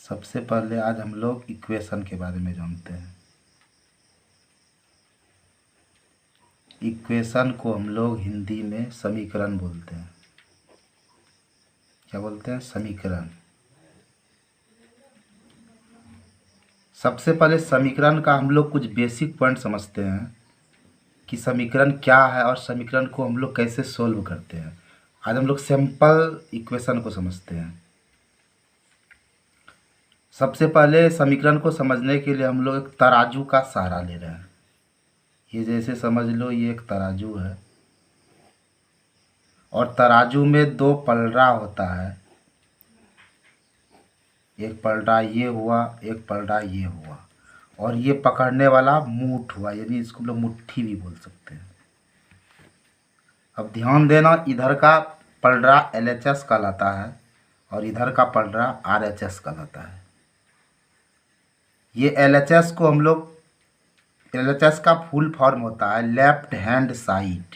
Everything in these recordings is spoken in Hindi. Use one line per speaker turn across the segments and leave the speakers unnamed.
सबसे पहले आज हम लोग इक्वेशन के बारे में जानते हैं। इक्वेशन को हम लोग हिंदी में समीकरण बोलते हैं। क्या बोलते हैं? समीकरण। सबसे पहले समीकरण का हम लोग कुछ बेसिक पॉइंट समझते हैं कि समीकरण क्या है और समीकरण को हम लोग कैसे सोल्व करते हैं। आज हम लोग सिंपल इक्वेशन को समझते हैं। सबसे पहले समीकरण को समझने के लिए हम लोग एक तराजू का सहारा ले रहे हैं। ये जैसे समझ लो, ये एक तराजू है और तराजू में दो पलड़ा होता है। एक पलड़ा ये हुआ, एक पलड़ा ये हुआ, और ये पकड़ने वाला मूठ हुआ, यानी इसको हम लोग मुट्ठी भी बोल सकते हैं। अब ध्यान देना, इधर का पलड़ा LHS कहलाता है और इधर का पलड़ा RHS कहलाता है। ये LHS को हम लोग, LHS का फुल फॉर्म होता है left hand side,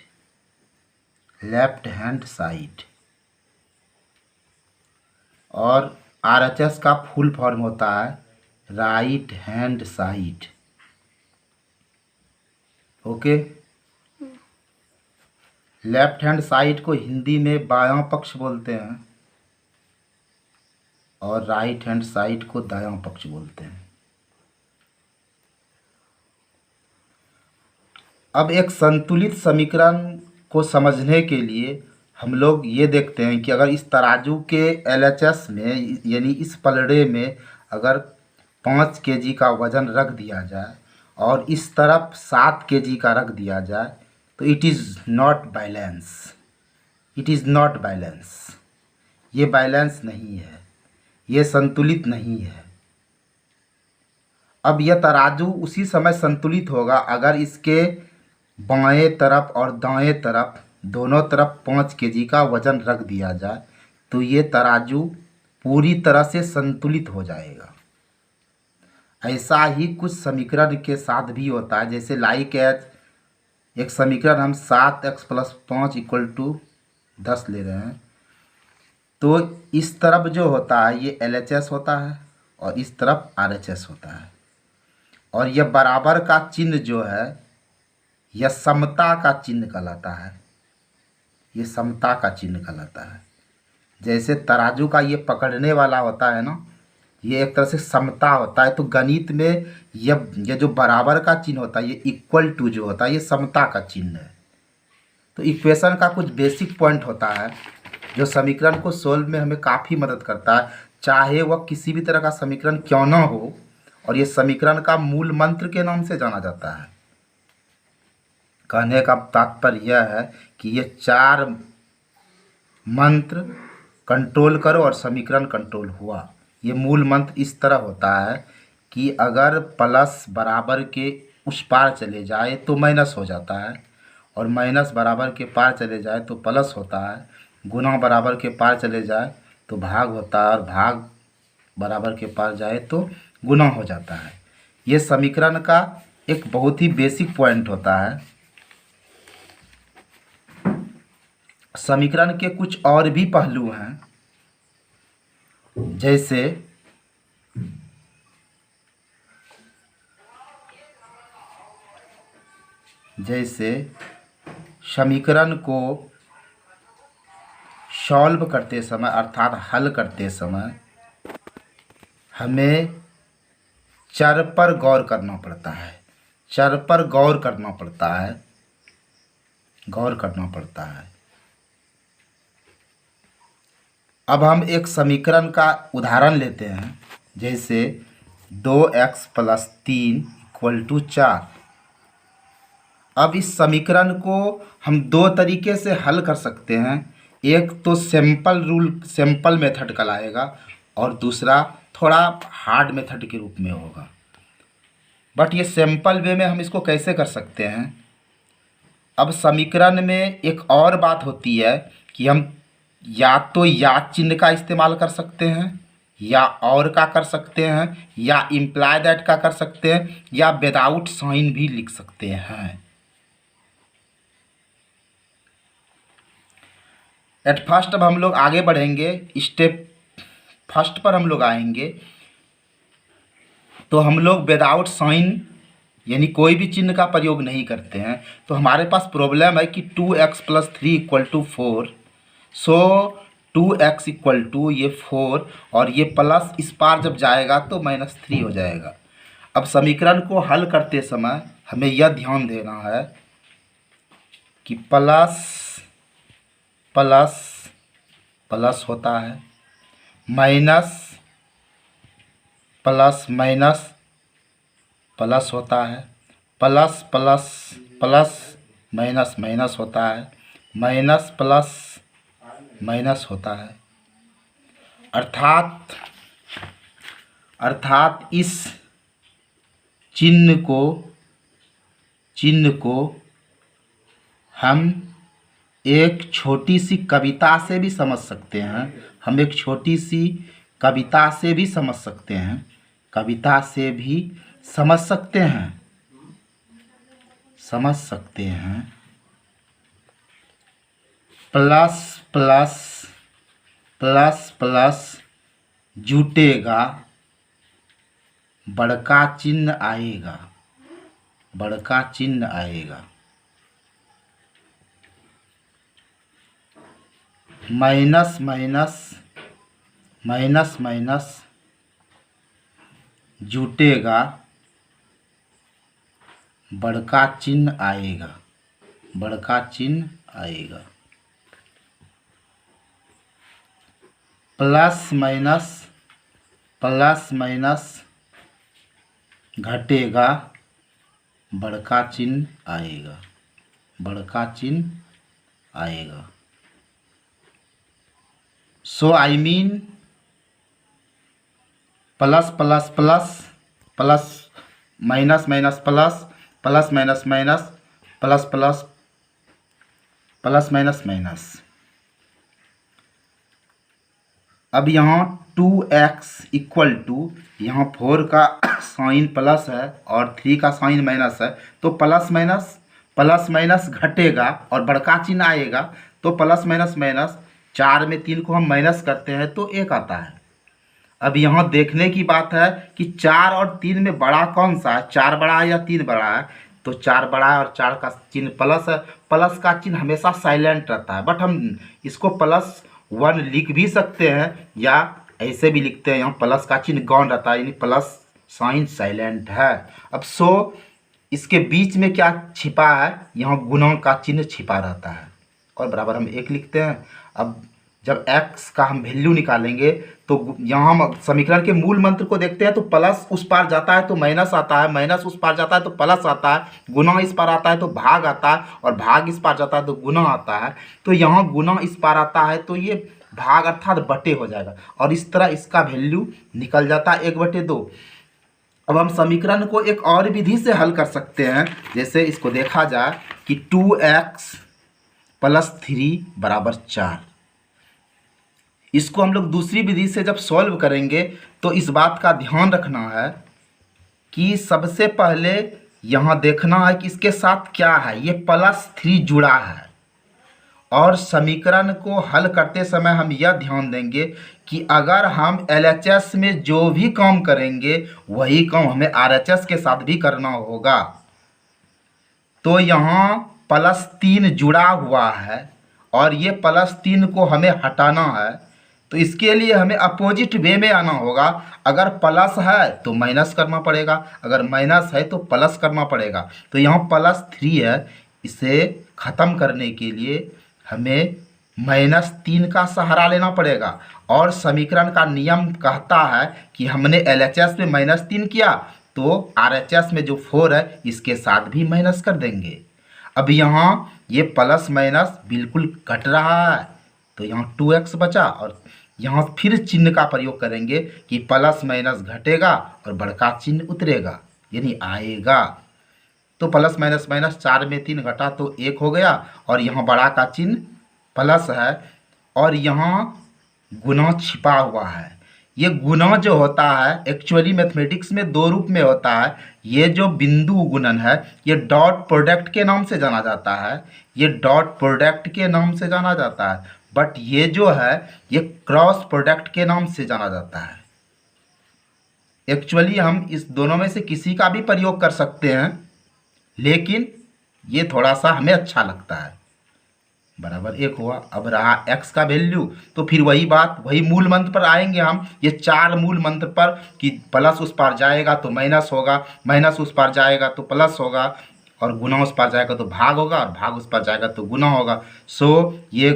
left hand side, और RHS का फुल फॉर्म होता है right hand side. Okay. Left hand side को हिंदी में बायां पक्ष बोलते हैं और राइट हैंड साइड को दायां पक्ष बोलते हैं। अब एक संतुलित समीकरण को समझने के लिए हम लोग ये देखते हैं कि अगर इस तराजू के LHS में, यानी इस पलड़े में अगर 5 kg का वज़न रख दिया जाए और इस तरफ 7 kg का रख दिया जाए तो it is not balance. It is not balance. ये बैलेंस नहीं है, ये संतुलित नहीं है। अब यह तराजू उसी समय संतुलित होगा अगर इसके बाएं तरफ और दाएं तरफ दोनों तरफ 5 kg का वज़न रख दिया जाए तो ये तराजू पूरी तरह से संतुलित हो जाएगा। ऐसा ही कुछ समीकरण के साथ भी होता है, जैसे लाइक एज एक समीकरण हम 7x + 5 = 10 ले रहे हैं, तो इस तरफ जो होता है ये LHS होता है और इस तरफ RHS होता है, और यह बराबर का चिन्ह जो है यह समता का चिन्ह कहलाता है। ये समता का चिन्ह कहलाता है। जैसे तराजू का ये पकड़ने वाला होता है ना, ये एक तरह से समता होता है। तो गणित में ये जो बराबर का चिन्ह होता है, ये इक्वल टू जो होता है, ये समता का चिन्ह है। तो इक्वेशन का कुछ बेसिक पॉइंट होता है जो समीकरण को सोल्व में हमें काफ़ी मदद करता है, चाहे वह किसी भी तरह का समीकरण क्यों ना हो। और ये समीकरण का मूल मंत्र के नाम से जाना जाता है। कहने का तात्पर्य यह है कि ये 4 मंत्र कंट्रोल करो और समीकरण कंट्रोल हुआ। ये मूल मंत्र इस तरह होता है कि अगर प्लस बराबर के उस पार चले जाए तो माइनस हो जाता है, और माइनस बराबर के पार चले जाए तो प्लस होता है, गुना बराबर के पार चले जाए तो भाग होता है, और भाग बराबर के पार जाए तो गुना हो जाता है। ये समीकरण का एक बहुत ही बेसिक पॉइंट होता है। समीकरण के कुछ और भी पहलू हैं, जैसे समीकरण को सॉल्व करते समय अर्थात हल करते समय हमें चर पर गौर करना पड़ता है। चर पर गौर करना पड़ता है, गौर करना पड़ता है। अब हम एक समीकरण का उदाहरण लेते हैं, जैसे 2x + 3 = 4। अब इस समीकरण को हम 2 तरीके से हल कर सकते हैं। एक तो सिंपल मेथड कहलाएगा और दूसरा थोड़ा हार्ड मेथड के रूप में होगा। बट ये सिंपल वे में हम इसको कैसे कर सकते हैं? अब समीकरण में एक और बात होती है कि हम या तो या चिन्ह का इस्तेमाल कर सकते हैं, या और का कर सकते हैं, या इम्प्लाई दैट का कर सकते हैं, या विदाउट साइन भी लिख सकते हैं। एट फर्स्ट अब हम लोग आगे बढ़ेंगे, स्टेप फर्स्ट पर हम लोग आएंगे तो हम लोग विदाउट साइन यानी कोई भी चिन्ह का प्रयोग नहीं करते हैं। तो हमारे पास प्रॉब्लम है कि 2x + 3 = 4। सो 2x = ये 4 और ये प्लस इस पार जब जाएगा तो -3 हो जाएगा। अब समीकरण को हल करते समय हमें यह ध्यान देना है कि प्लस प्लस प्लस होता है, माइनस प्लस माइनस प्लस होता है, plus plus plus minus minus होता है, माइनस प्लस माइनस होता है। अर्थात इस चिन्ह को हम एक छोटी सी कविता से भी समझ सकते हैं। हम एक छोटी सी कविता से भी समझ सकते हैं, कविता से भी समझ सकते हैं, समझ सकते हैं। प्लस प्लस प्लस प्लस जुटेगा, बड़का चिन्ह आएगा, बड़का चिन्ह आएगा। माइनस माइनस माइनस माइनस जुटेगा, बड़का चिन्ह आएगा, बड़का चिन्ह आएगा। प्लस माइनस घटेगा, बड़का चिन्ह आएगा, बड़का चिन्ह आएगा। So I mean plus plus plus plus minus minus plus plus minus minus plus plus plus minus minus. अब यहाँ 2x = यहाँ 4 का साइन प्लस है और 3 का साइन माइनस है, तो प्लस माइनस घटेगा और बड़का चिन्ह आएगा। तो प्लस माइनस माइनस 4 में 3 को हम माइनस करते हैं तो 1 आता है। अब यहाँ देखने की बात है कि 4 और 3 में बड़ा कौन सा है, 4 बड़ा है या 3 बड़ा है। तो 4 बड़ा है और 4 का चिन्ह प्लस है। प्लस का चिन्ह हमेशा साइलेंट रहता है, बट हम इसको +1 लिख भी सकते हैं या ऐसे भी लिखते हैं। यहाँ प्लस का चिन्ह गौण रहता है, यानी प्लस साइन साइलेंट है। अब सो इसके बीच में क्या छिपा है, यहाँ गुणा का चिन्ह छिपा रहता है और बराबर हम 1 लिखते हैं। अब जब x का हम वैल्यू निकालेंगे तो यहाँ हम समीकरण के मूल मंत्र को देखते हैं, तो प्लस उस पार जाता है तो माइनस आता है, माइनस उस पार जाता है तो प्लस आता है, गुना इस पार आता है तो भाग आता है और भाग इस पार जाता है तो गुना आता है। तो यहाँ गुना इस पार आता है तो ये भाग अर्थात बटे हो जाएगा और इस तरह इसका वैल्यू निकल जाता है 1/2। अब हम समीकरण को एक और विधि से हल कर सकते हैं। जैसे इसको देखा जाए कि 2x + 3 = 4। इसको हम लोग दूसरी विधि से जब सॉल्व करेंगे तो इस बात का ध्यान रखना है कि सबसे पहले यहाँ देखना है कि इसके साथ क्या है, ये +3 जुड़ा है। और समीकरण को हल करते समय हम यह ध्यान देंगे कि अगर हम LHS में जो भी काम करेंगे वही काम हमें RHS के साथ भी करना होगा। तो यहाँ +3 जुड़ा हुआ है और ये +3 को हमें हटाना है, तो इसके लिए हमें अपोजिट वे में आना होगा। अगर प्लस है तो माइनस करना पड़ेगा, अगर माइनस है तो प्लस करना पड़ेगा। तो यहाँ +3 है, इसे ख़त्म करने के लिए हमें -3 का सहारा लेना पड़ेगा। और समीकरण का नियम कहता है कि हमने LHS में -3 किया तो RHS में जो 4 है इसके साथ भी माइनस कर देंगे। अब यहाँ ये प्लस माइनस बिल्कुल कट रहा है तो यहाँ 2x बचा और यहाँ फिर चिन्ह का प्रयोग करेंगे कि प्लस माइनस घटेगा और बड़का चिन्ह उतरेगा यानी आएगा। तो प्लस माइनस माइनस 4 में 3 घटा तो 1 हो गया और यहाँ बड़ा का चिन्ह प्लस है और यहाँ गुना छिपा हुआ है। ये गुना जो होता है एक्चुअली मैथमेटिक्स में 2 रूप में होता है। ये जो बिंदु गुणन है ये डॉट प्रोडक्ट के नाम से जाना जाता है, ये डॉट प्रोडक्ट के नाम से जाना जाता है, बट ये जो है ये क्रॉस प्रोडक्ट के नाम से जाना जाता है। एक्चुअली हम इस दोनों में से किसी का भी प्रयोग कर सकते हैं, लेकिन ये थोड़ा सा हमें अच्छा लगता है। बराबर 1 हुआ। अब रहा x का वैल्यू, तो फिर वही बात, वही मूल मंत्र पर आएंगे हम, ये 4 मूल मंत्र पर, कि प्लस उस पार जाएगा तो माइनस होगा, माइनस उस पार जाएगा तो प्लस होगा, और गुना उस पार जाएगा तो भाग होगा, और भाग उस पार जाएगा तो गुना होगा। सो ये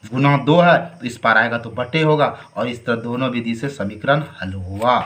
गुना 2 है तो इस पार आएगा तो बटे होगा, और इस तरह दोनों विधि से समीकरण हल हुआ।